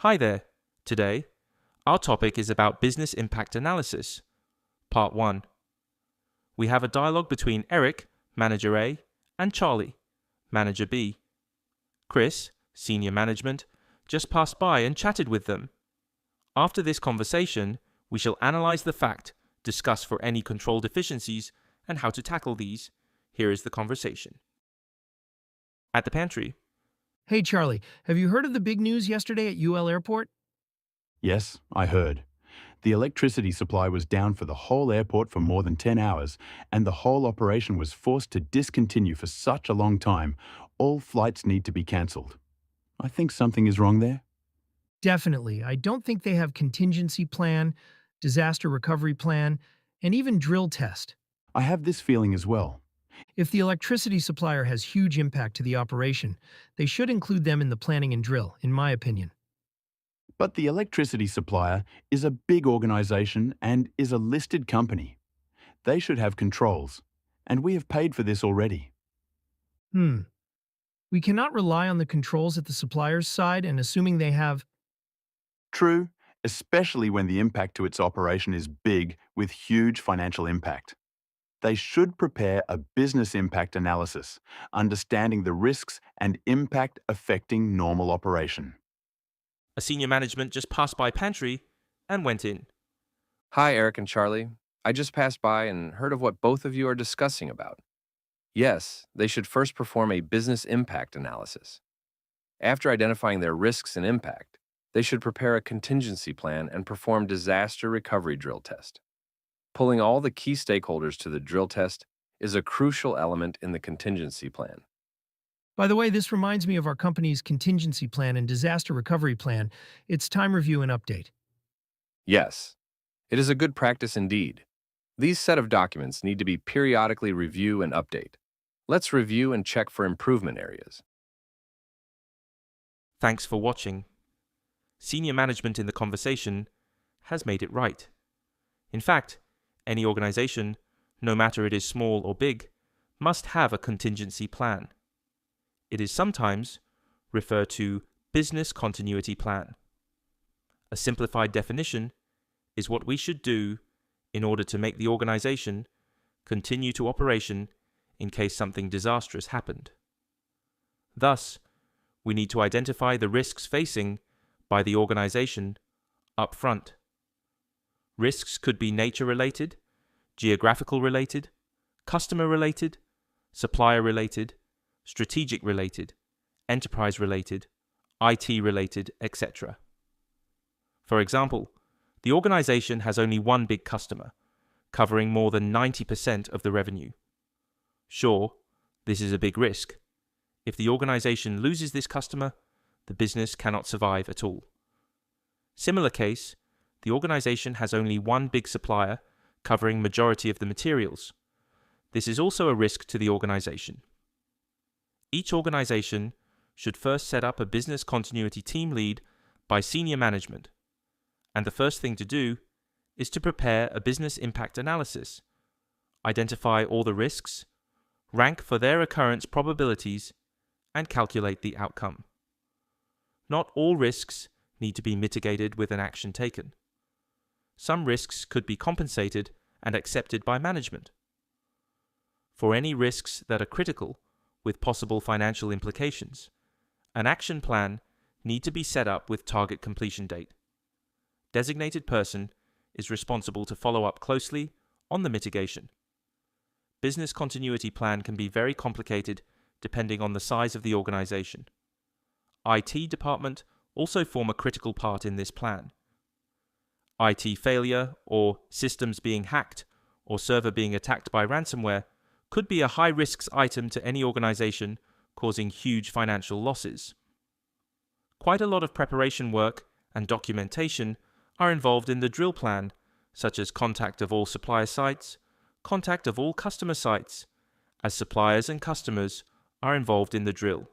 Hi there. Today, our topic is about business impact analysis, part 1. We have a dialogue between Eric, manager A, and Charlie, manager B. Chris, senior management, just passed by and chatted with them. After this conversation, we shall analyze the fact, discuss for any control deficiencies, and how to tackle these. Here is the conversation. At the pantry. Hey, Charlie, have you heard of the big news yesterday at UL Airport? Yes, I heard. The electricity supply was down for the whole airport for more than 10 hours, and the whole operation was forced to discontinue for such a long time. All flights need to be cancelled. I think something is wrong there. Definitely. I don't think they have contingency plan, disaster recovery plan, and even drill test. I have this feeling as well. If the electricity supplier has huge impact to the operation, they should include them in the planning and drill, in my opinion. But the electricity supplier is a big organization and is a listed company. They should have controls, and we have paid for this already. We cannot rely on the controls at the supplier's side and assuming they have. True, especially when the impact to its operation is big with huge financial impact. They should prepare a business impact analysis, understanding the risks and impact affecting normal operation. A senior management just passed by pantry and went in. Hi, Eric and Charlie. I just passed by and heard of what both of you are discussing about. Yes, they should first perform a business impact analysis. After identifying their risks and impact, they should prepare a contingency plan and perform disaster recovery drill test. Pulling all the key stakeholders to the drill test is a crucial element in the contingency plan. By the way, this reminds me of our company's contingency plan and disaster recovery plan. It's time review and update. Yes, it is a good practice indeed. These set of documents need to be periodically review and update. Let's review and check for improvement areas. Thanks for watching. Senior management in the conversation has made it right. In fact, any organization, no matter it is small or big, must have a contingency plan. It is sometimes referred to business continuity plan. A simplified definition is what we should do in order to make the organization continue to operation in case something disastrous happened. Thus, we need to identify the risks facing by the organization up front. Risks could be nature-related, geographical-related, customer-related, supplier-related, strategic-related, enterprise-related, IT-related, etc. For example, the organization has only one big customer, covering more than 90% of the revenue. Sure, this is a big risk. If the organization loses this customer, the business cannot survive at all. Similar case, the organization has only one big supplier covering majority of the materials. This is also a risk to the organization. Each organization should first set up a business continuity team lead by senior management, and the first thing to do is to prepare a business impact analysis, identify all the risks, rank for their occurrence probabilities, and calculate the outcome. Not all risks need to be mitigated with an action taken. Some risks could be compensated and accepted by management. For any risks that are critical with possible financial implications, an action plan need to be set up with target completion date. Designated person is responsible to follow up closely on the mitigation. Business continuity plan can be very complicated depending on the size of the organization. IT department also form a critical part in this plan. IT failure or systems being hacked or server being attacked by ransomware could be a high risks item to any organization, causing huge financial losses. Quite a lot of preparation work and documentation are involved in the drill plan, such as contact of all supplier sites, contact of all customer sites, as suppliers and customers are involved in the drill.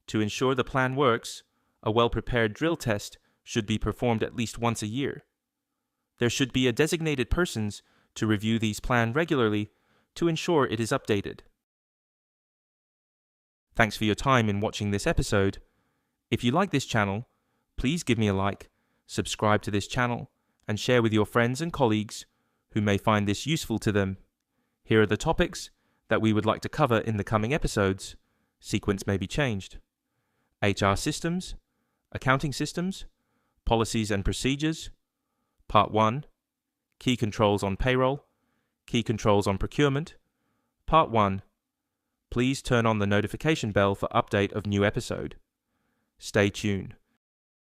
To ensure the plan works, a well-prepared drill test should be performed at least once a year. There should be a designated persons to review these plans regularly to ensure it is updated. Thanks for your time in watching this episode. If you like this channel, Please give me a like, subscribe to this channel, and share with your friends and colleagues who may find this useful to them. Here are the topics that we would like to cover in the coming episodes. Sequence may be changed. HR systems, accounting systems, policies and procedures. Part 1, key controls on payroll, key controls on procurement. Part 1, please turn on the notification bell for update of new episode. Stay tuned.